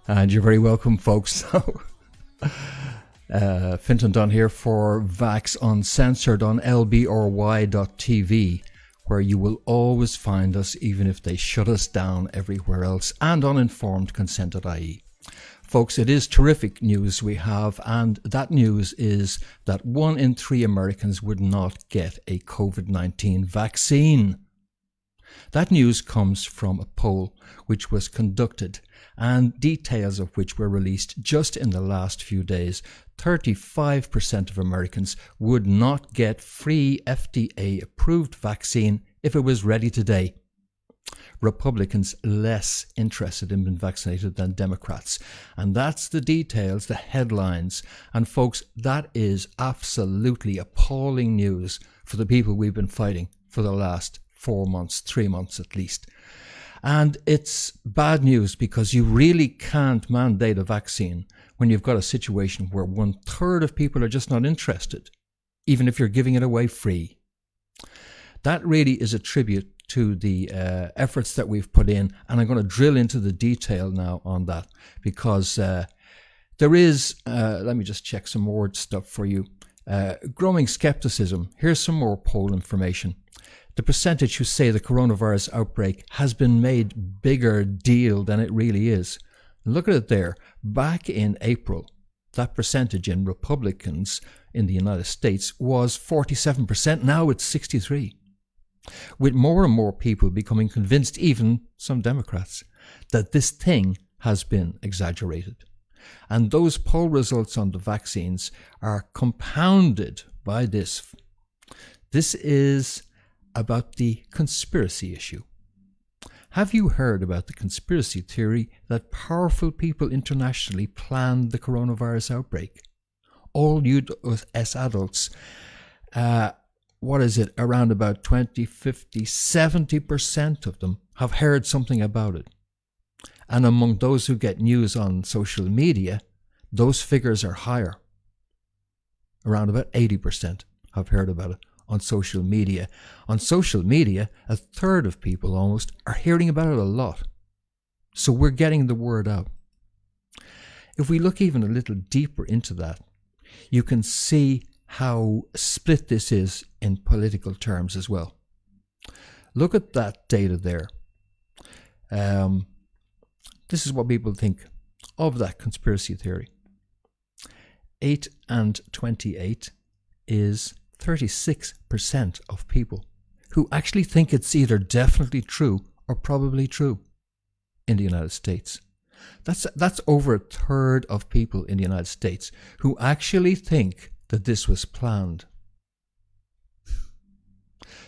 And you're very welcome, folks. Fintan Dunne here for VAXX Uncensored on lbry.tv, where you will always find us, even if they shut us down everywhere else, and on informedconsent.ie. Folks, it is terrific news we have, and that news is that 1 in 3 Americans would not get a COVID-19 vaccine. That news comes from a poll which was conducted, and details of which were released just in the last few days. 35% of Americans would not get free FDA-approved vaccine if it was ready today. Republicans less interested in being vaccinated than Democrats. And that's the details, the headlines. And folks, that is absolutely appalling news for the people we've been fighting for the last 4 months, 3 months at least. And it's bad news because you really can't mandate a vaccine when you've got a situation where 1/3 of people are just not interested, even if you're giving it away free. That really is a tribute to the efforts that we've put in, and I'm going to drill into the detail now on that because there is, let me just check some more stuff for you, growing skepticism. Here's some more poll information. The percentage who say the coronavirus outbreak has been made bigger deal than it really is. Look at it there. Back in April, that percentage in Republicans in the United States was 47%. Now it's 63%. With more and more people becoming convinced, even some Democrats, that this thing has been exaggerated. And those poll results on the vaccines are compounded by this. This is about the conspiracy issue. Have you heard about the conspiracy theory that powerful people internationally planned the coronavirus outbreak? All US adults, around about 20, 50, 70% of them have heard something about it. And among those who get news on social media, those figures are higher. Around about 80% have heard about it on social media. On social media, 1/3 of people almost are hearing about it a lot. So we're getting the word out. If we look even a little deeper into that, you can see how split this is in political terms as well. Look at that data there. This is what people think of that conspiracy theory. 8 and 28 is 36% of people who actually think it's either definitely true or probably true in the United States. That's over 1/3 of people in the United States who actually think that this was planned.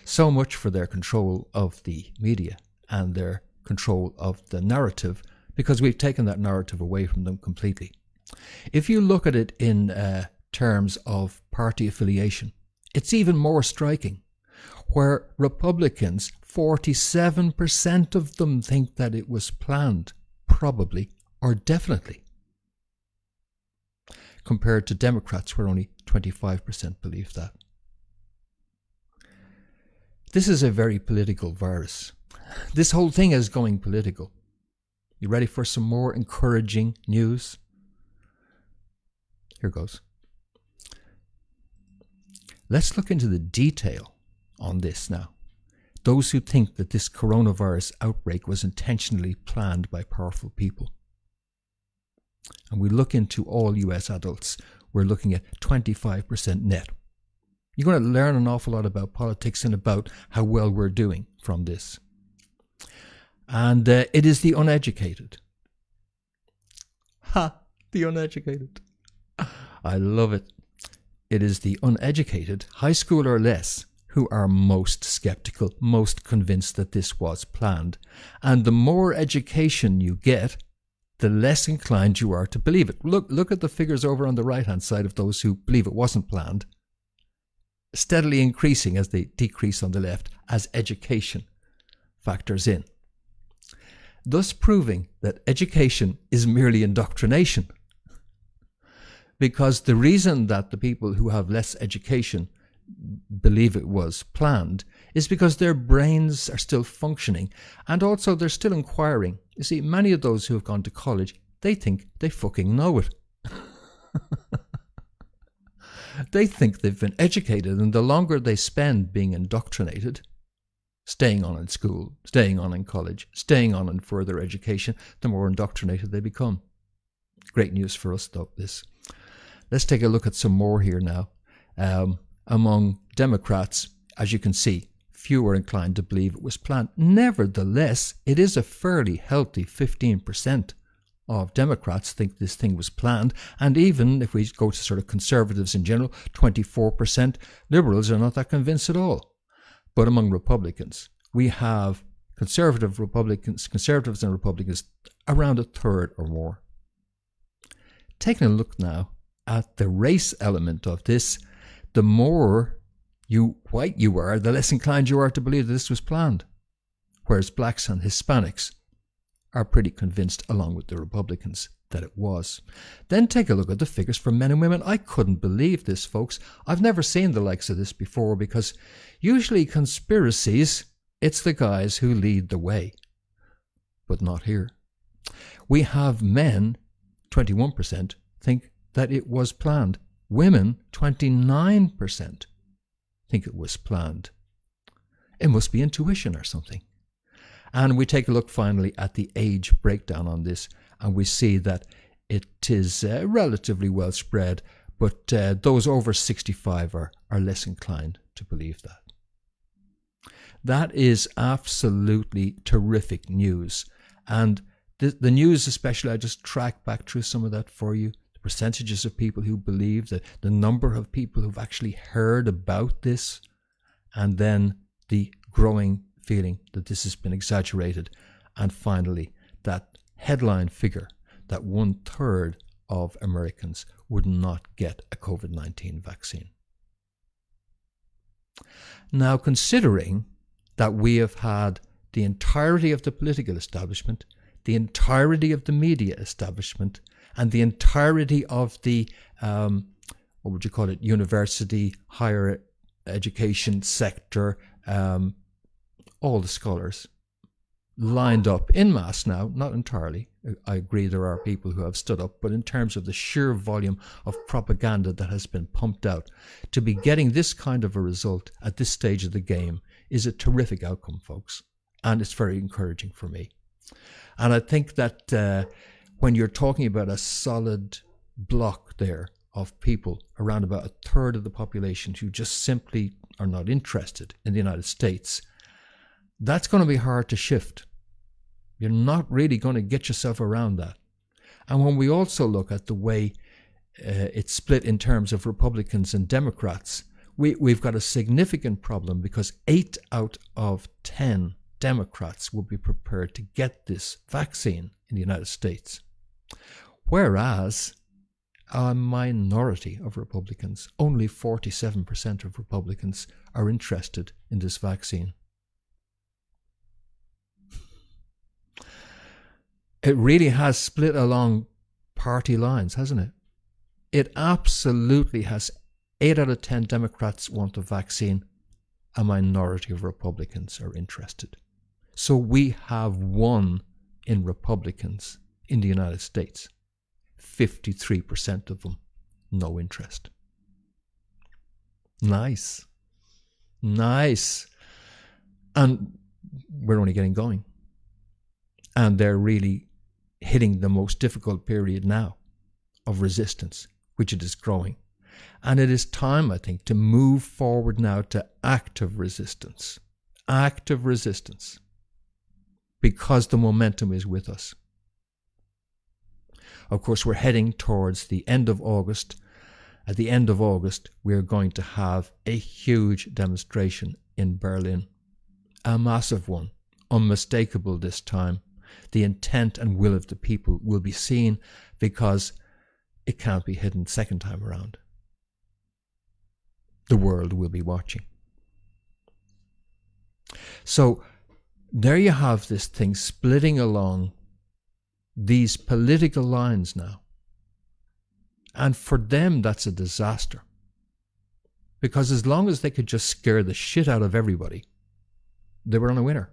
So much for their control of the media and their control of the narrative, because we've taken that narrative away from them completely. If you look at it in terms of party affiliation, it's even more striking, where Republicans, 47% of them think that it was planned, probably or definitely, compared to Democrats, where only 25% believe that. This is a very political virus. This whole thing is going political. You ready for some more encouraging news? Here goes. Let's look into the detail on this now. Those who think that this coronavirus outbreak was intentionally planned by powerful people. And we look into all US adults. We're looking at 25% net. You're going to learn an awful lot about politics and about how well we're doing from this. And it is the uneducated. The uneducated. I love it. It is the uneducated, high school or less, who are most skeptical, most convinced that this was planned. And the more education you get, the less inclined you are to believe it. Look at the figures over on the right-hand side of those who believe it wasn't planned, steadily increasing as they decrease on the left as education factors in. Thus proving that education is merely indoctrination. Because the reason that the people who have less education believe it was planned is because their brains are still functioning, and also they're still inquiring. You see, many of those who have gone to college, they think they fucking know it. They think they've been educated, and the longer they spend being indoctrinated, staying on in school, staying on in college, staying on in further education, the more indoctrinated they become. Great news for us, though, this. Let's take a look at some more here now. Among Democrats, as you can see, few are inclined to believe it was planned. Nevertheless, it is a fairly healthy 15% of Democrats think this thing was planned. And even if we go to sort of conservatives in general, 24%, liberals are not that convinced at all. But among Republicans, we have conservatives and Republicans around a third or more. Taking a look now at the race element of this, the more white you are, the less inclined you are to believe that this was planned. Whereas blacks and Hispanics are pretty convinced, along with the Republicans, that it was. Then take a look at the figures for men and women. I couldn't believe this, folks. I've never seen the likes of this before, because usually conspiracies, it's the guys who lead the way. But not here. We have men, 21%, think that it was planned. Women, 29%, think it was planned. It must be intuition or something. And we take a look finally at the age breakdown on this, and we see that it is relatively well spread, but those over 65 are less inclined to believe that. That is absolutely terrific news. And the news especially, I just tracked back through some of that for you. The percentages of people who believe, the number of people who've actually heard about this, and then the growing feeling that this has been exaggerated, and finally that headline figure that 1/3 of Americans would not get a COVID-19 vaccine. Now, considering that we have had the entirety of the political establishment, the entirety of the media establishment, and the entirety of the university, higher education sector, all the scholars lined up en masse now, not entirely. I agree there are people who have stood up, but in terms of the sheer volume of propaganda that has been pumped out, to be getting this kind of a result at this stage of the game is a terrific outcome, folks. And it's very encouraging for me. And I think that when you're talking about a solid block there of people, around about 1/3 of the population who just simply are not interested in the United States, that's going to be hard to shift. You're not really going to get yourself around that. And when we also look at the way it's split in terms of Republicans and Democrats, we've got a significant problem, because 8 out of 10 Democrats will be prepared to get this vaccine in the United States, whereas a minority of Republicans, only 47% of Republicans, are interested in this vaccine. It really has split along party lines, hasn't it? It absolutely has. 8 out of 10 Democrats want the vaccine. A minority of Republicans are interested. So we have won in Republicans in the United States. 53% of them, no interest. Nice. Nice. And we're only getting going. And they're really hitting the most difficult period now of resistance, which it is growing. And it is time, I think, to move forward now to active resistance. Active resistance. Because the momentum is with us. Of course, we're heading towards the end of August. At the end of August, we're going to have a huge demonstration in Berlin. A massive one. Unmistakable this time. The intent and will of the people will be seen, because it can't be hidden second time around. The world will be watching. So there you have this thing splitting along these political lines now. And for them, that's a disaster. Because as long as they could just scare the shit out of everybody, they were on a winner.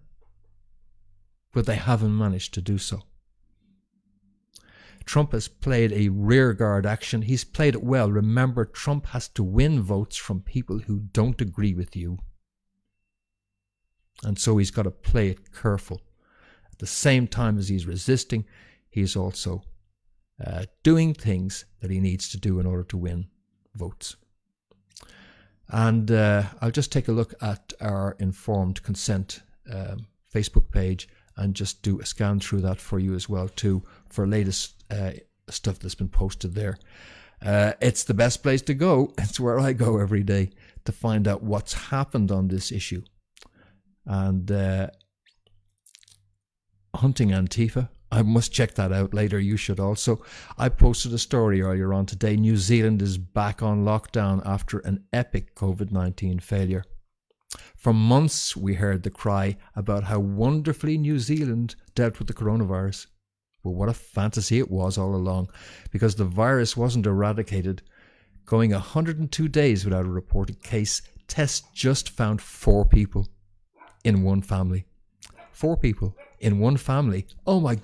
But they haven't managed to do so. Trump has played a rearguard action. He's played it well. Remember, Trump has to win votes from people who don't agree with you. And so he's got to play it careful. At the same time as he's resisting, he's also doing things that he needs to do in order to win votes. And I'll just take a look at our Informed Consent Facebook page and just do a scan through that for you as well too, for latest stuff that's been posted there. It's the best place to go. It's where I go every day to find out what's happened on this issue. And hunting Antifa, I must check that out later. You should also. I posted a story earlier on today. New Zealand is back on lockdown after an epic COVID-19 failure. For months, we heard the cry about how wonderfully New Zealand dealt with the coronavirus. But what a fantasy it was all along, because the virus wasn't eradicated. Going 102 days without a reported case, tests just found 4 people in one family. 4 people in one family. Oh my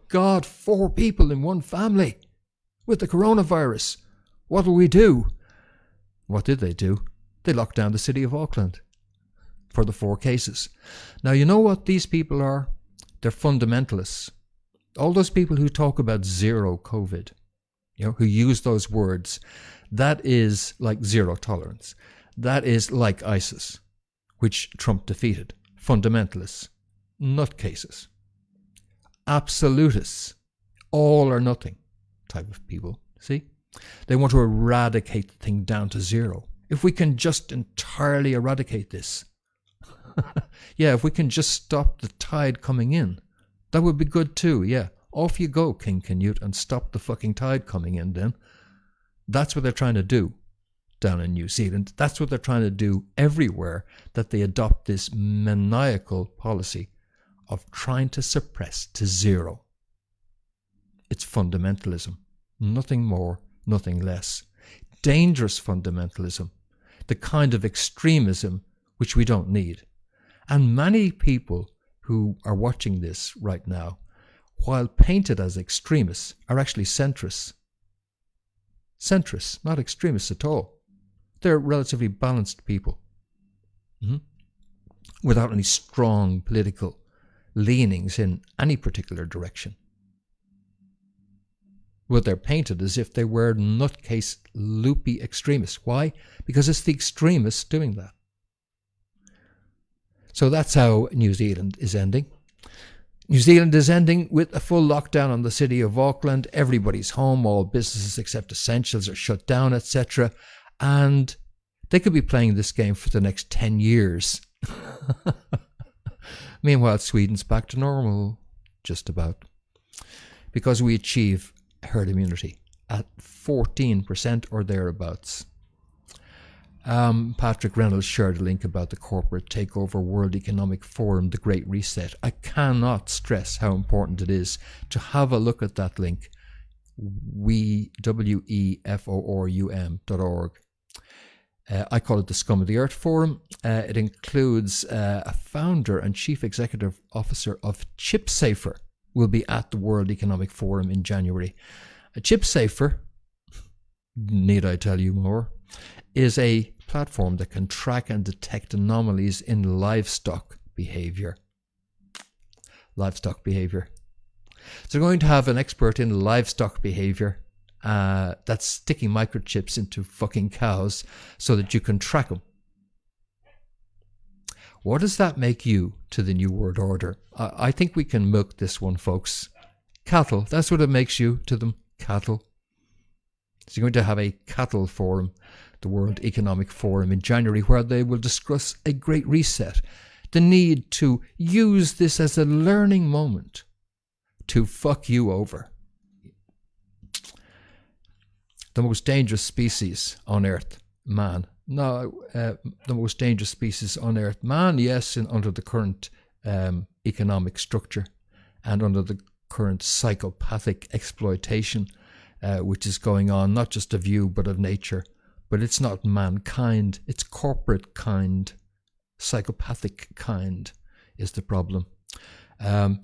God, 4 people in one family with the coronavirus. What will we do? What did they do? They locked down the city of Auckland for the 4 cases. Now, you know what these people are? They're fundamentalists. All those people who talk about zero COVID, who use those words, that is like zero tolerance. That is like ISIS, which Trump defeated. Fundamentalists, nutcases, absolutists, all or nothing type of people. See? They want to eradicate the thing down to zero. If we can just entirely eradicate this, if we can just stop the tide coming in, that would be good too, yeah. Off you go, King Canute, and stop the fucking tide coming in then. That's what they're trying to do down in New Zealand. That's what they're trying to do everywhere, that they adopt this maniacal policy of trying to suppress to zero. It's fundamentalism. Nothing more, nothing less. Dangerous fundamentalism. The kind of extremism which we don't need. And many people who are watching this right now, while painted as extremists, are actually centrists. Centrists, not extremists at all. They're relatively balanced people. Without any strong political leanings in any particular direction. But they're painted as if they were nutcase, loopy extremists. Why? Because it's the extremists doing that. So that's how New Zealand is ending. New Zealand is ending with a full lockdown on the city of Auckland. Everybody's home, all businesses except essentials are shut down, etc. And they could be playing this game for the next 10 years. Meanwhile, Sweden's back to normal, just about. Because we achieve herd immunity at 14% or thereabouts. Patrick Reynolds shared a link about the corporate takeover World Economic Forum, the Great Reset. I cannot stress how important it is to have a look at that link, weforum.org. I call it the Scum of the Earth Forum. It includes a founder and chief executive officer of ChipSafer will be at the World Economic Forum in January. ChipSafer, need I tell you more, is a platform that can track and detect anomalies in livestock behavior. Livestock behavior. So we're going to have an expert in livestock behavior that's sticking microchips into fucking cows so that you can track them. What does that make you to the New World Order? I think we can milk this one, folks. Cattle, that's what it makes you to them, cattle. So you're going to have a cattle forum, the World Economic Forum in January, where they will discuss a great reset, the need to use this as a learning moment to fuck you over. The most dangerous species on Earth, man. No, the most dangerous species on Earth, man, yes, under the current economic structure and under the current psychopathic exploitation which is going on, not just of you, but of nature. But it's not mankind, it's corporate kind. Psychopathic kind is the problem.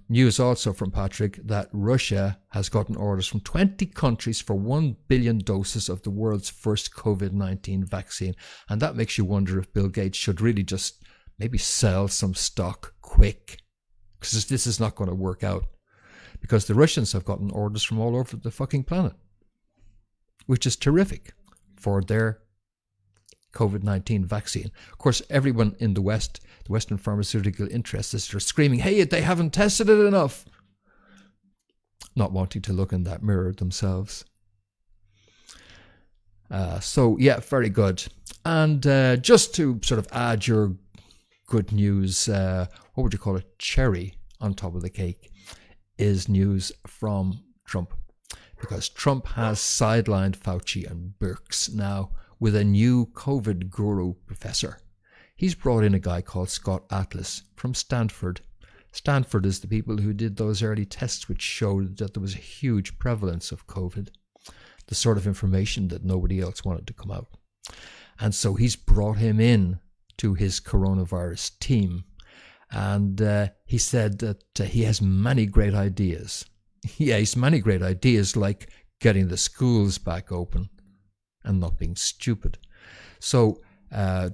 News also from Patrick that Russia has gotten orders from 20 countries for 1 billion doses of the world's first COVID-19 vaccine. And that makes you wonder if Bill Gates should really just maybe sell some stock quick, because this is not going to work out. Because the Russians have gotten orders from all over the fucking planet, which is terrific for their COVID-19 vaccine. Of course, everyone in the West, the Western pharmaceutical interests, are screaming, hey, they haven't tested it enough. Not wanting to look in that mirror themselves. So, yeah, very good. And just to sort of add your good news, what would you call it, cherry on top of the cake, is news from Trump. Because Trump has sidelined Fauci and Birx now with a new COVID guru professor. He's brought in a guy called Scott Atlas from Stanford. Stanford is the people who did those early tests which showed that there was a huge prevalence of COVID, the sort of information that nobody else wanted to come out. And so he's brought him in to his coronavirus team. And he said that he has many great ideas. Yeah, he's many great ideas, like getting the schools back open and not being stupid. So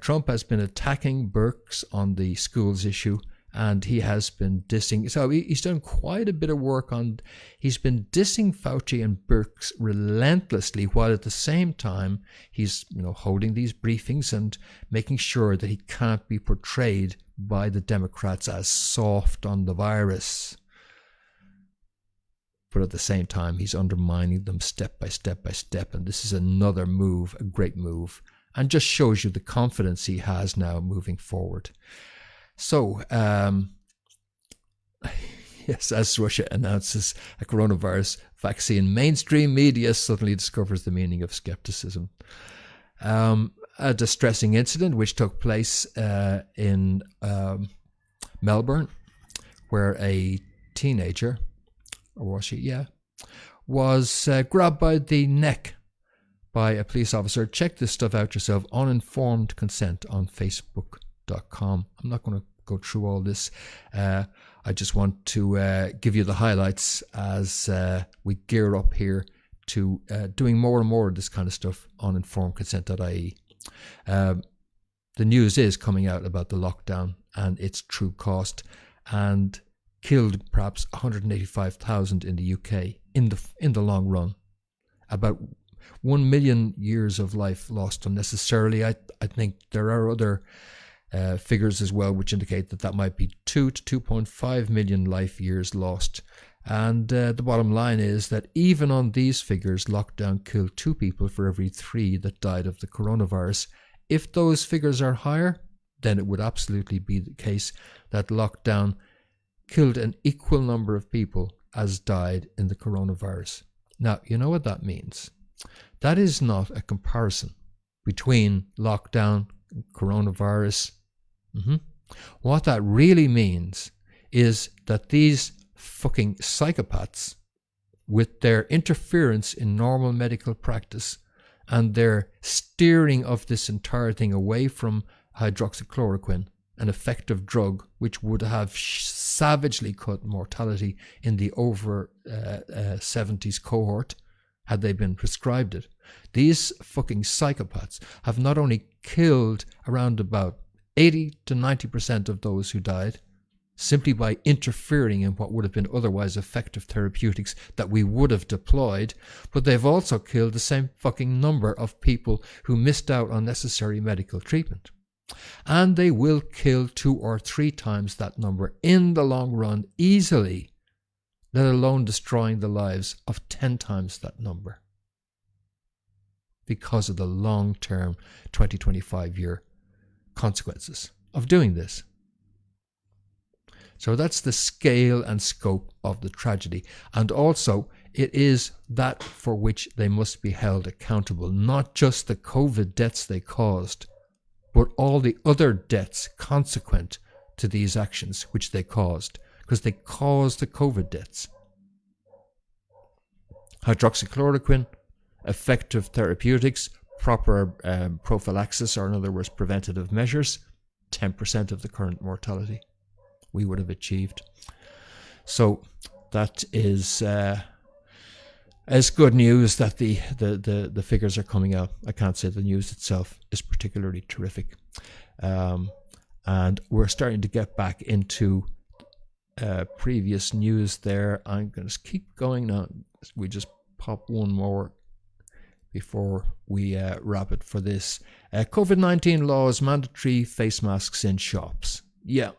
Trump has been attacking Birx on the schools issue, and he has been dissing. So he's done quite a bit of work on. He's been dissing Fauci and Birx relentlessly, while at the same time he's holding these briefings and making sure that he can't be portrayed by the Democrats as soft on the virus. But at the same time, he's undermining them step by step by step. And this is another move, a great move, and just shows you the confidence he has now moving forward. So, yes, as Russia announces a coronavirus vaccine, mainstream media suddenly discovers the meaning of skepticism. A distressing incident which took place in Melbourne, where a teenager, or was she? Yeah. Was grabbed by the neck by a police officer. Check this stuff out yourself. Uninformed consent on Facebook.com. I'm not going to go through all this. I just want to give you the highlights as we gear up here to doing more and more of this kind of stuff on informedconsent.ie. The news is coming out about the lockdown and its true cost, and killed perhaps 185,000 in the UK in the long run. About 1 million years of life lost unnecessarily. I think there are other figures as well which indicate that might be 2 to 2.5 million life years lost. And the bottom line is that even on these figures, lockdown killed 2 people for every 3 that died of the coronavirus. If those figures are higher, then it would absolutely be the case that lockdown killed an equal number of people as died in the coronavirus. Now, you know what that means? That is not a comparison between lockdown and coronavirus. What that really means is that these fucking psychopaths, with their interference in normal medical practice and their steering of this entire thing away from hydroxychloroquine, an effective drug which would have savagely cut mortality in the over 70s cohort had they been prescribed it. These fucking psychopaths have not only killed around about 80 to 90% of those who died simply by interfering in what would have been otherwise effective therapeutics that we would have deployed, but they've also killed the same fucking number of people who missed out on necessary medical treatment. And they will kill 2 or 3 times that number in the long run easily, let alone destroying the lives of 10 times that number, because of the long-term 20-25-year consequences of doing this. So that's the scale and scope of the tragedy. And also, it is that for which they must be held accountable, not just the COVID deaths they caused, but all the other deaths consequent to these actions which they caused, because they caused the COVID deaths. Hydroxychloroquine, effective therapeutics, proper prophylaxis, or in other words, preventative measures, 10% of the current mortality we would have achieved. So that is good news that the figures are coming out. I can't say the news itself is particularly terrific. And we're starting to get back into previous news there. I'm going to keep going now. We just pop one more before we wrap it for this. COVID-19 laws, mandatory face masks in shops. Yeah,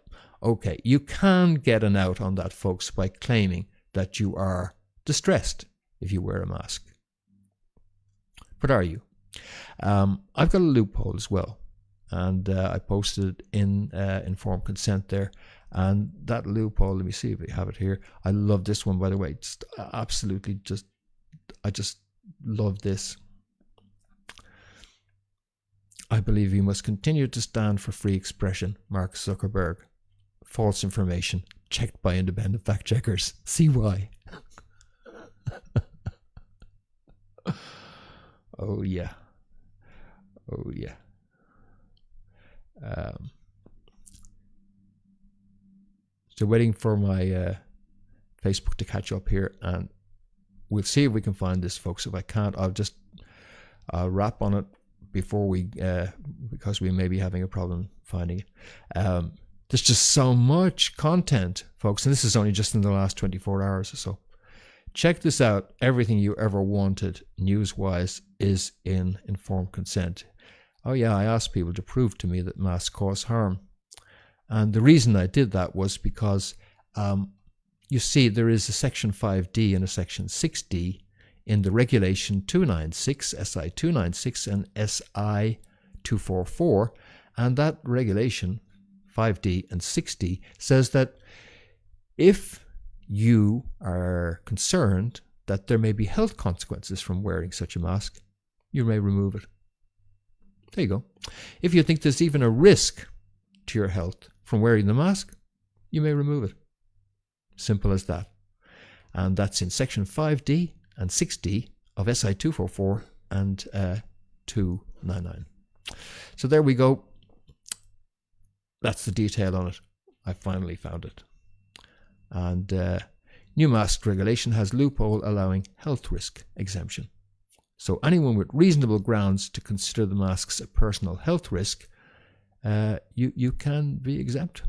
okay. You can get an out on that, folks, by claiming that you are distressed if you wear a mask. But are you? I've got a loophole as well. And I posted it in informed consent there. And that loophole, let me see if we have it here. I love this one, by the way. Just absolutely I just love this. I believe we must continue to stand for free expression, Mark Zuckerberg. False information, checked by independent fact checkers. See why. Oh, yeah. Oh, yeah. So waiting for my Facebook to catch up here, and we'll see if we can find this, folks. If I can't, I'll wrap on it before we, because we may be having a problem finding it. There's just so much content, folks, and this is only just in the last 24 hours or so. Check this out. Everything you ever wanted news-wise is in informed consent. Oh yeah, I asked people to prove to me that masks cause harm. And the reason I did that was because you see there is a section 5D and a section 6D in the regulation 296, SI 296 and SI 244. And that regulation 5D and 6D says that if you are concerned that there may be health consequences from wearing such a mask, you may remove it. There you go. If you think there's even a risk to your health from wearing the mask, you may remove it. Simple as that. And that's in section 5D and 6D of SI 244 and 299. So there we go. That's the detail on it. I finally found it. And new mask regulation has loophole allowing health risk exemption. So anyone with reasonable grounds to consider the masks a personal health risk, you can be exempt.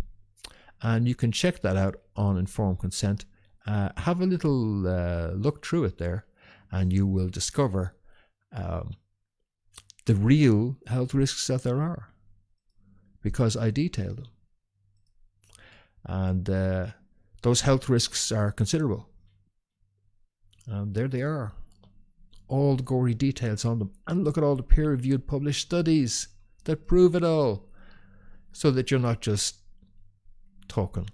And you can check that out on informed consent. Have a little look through it there, and you will discover the real health risks that there are, because I detail them. And those health risks are considerable. And there they are. All the gory details on them. And look at all the peer-reviewed published studies that prove it all. So that you're not just talking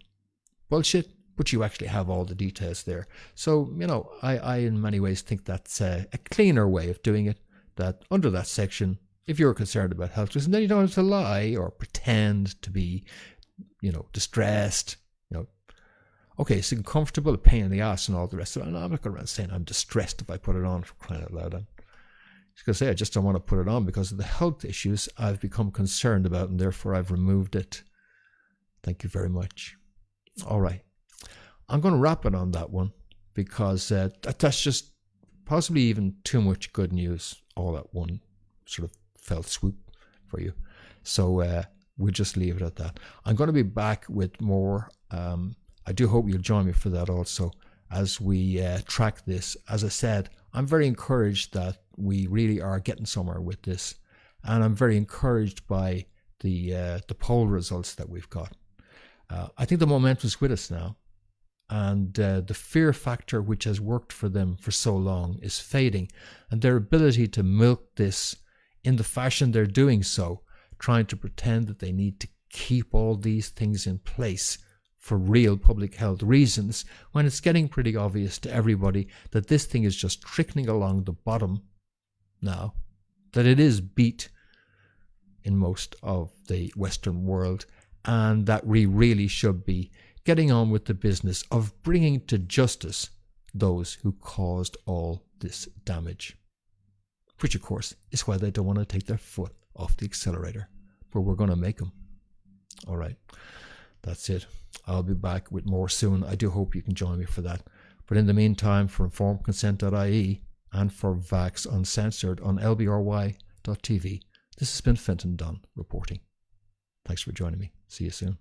bullshit, but you actually have all the details there. So, you know, I in many ways think that's a cleaner way of doing it. That under that section, if you're concerned about health risks, then you don't have to lie or pretend to be, you know, distressed. You know, okay, it's uncomfortable, a pain in the ass and all the rest of it. And I'm not going around saying I'm distressed if I put it on, for crying out loud. I'm just going to say I just don't want to put it on because of the health issues I've become concerned about, and therefore I've removed it. Thank you very much. All right. I'm going to wrap it on that one because that's just possibly even too much good news all at one sort of felt swoop for you. So we'll just leave it at that. I'm going to be back with more. I do hope you'll join me for that also as we track this. As I said, I'm very encouraged that we really are getting somewhere with this. And I'm very encouraged by the poll results that we've got. I think the momentum's with us now. And the fear factor, which has worked for them for so long, is fading. And their ability to milk this in the fashion they're doing so, trying to pretend that they need to keep all these things in place for real public health reasons, when it's getting pretty obvious to everybody that this thing is just trickling along the bottom now, that it is beat in most of the Western world, and that we really should be getting on with the business of bringing to justice those who caused all this damage. Which, of course, is why they don't want to take their foot off the accelerator, but we're going to make them. All right. That's it. I'll be back with more soon. I do hope you can join me for that. But in the meantime, for informedconsent.ie and for VAXX Uncensored on lbry.tv, this has been Fintan Dunne reporting. Thanks for joining me. See you soon.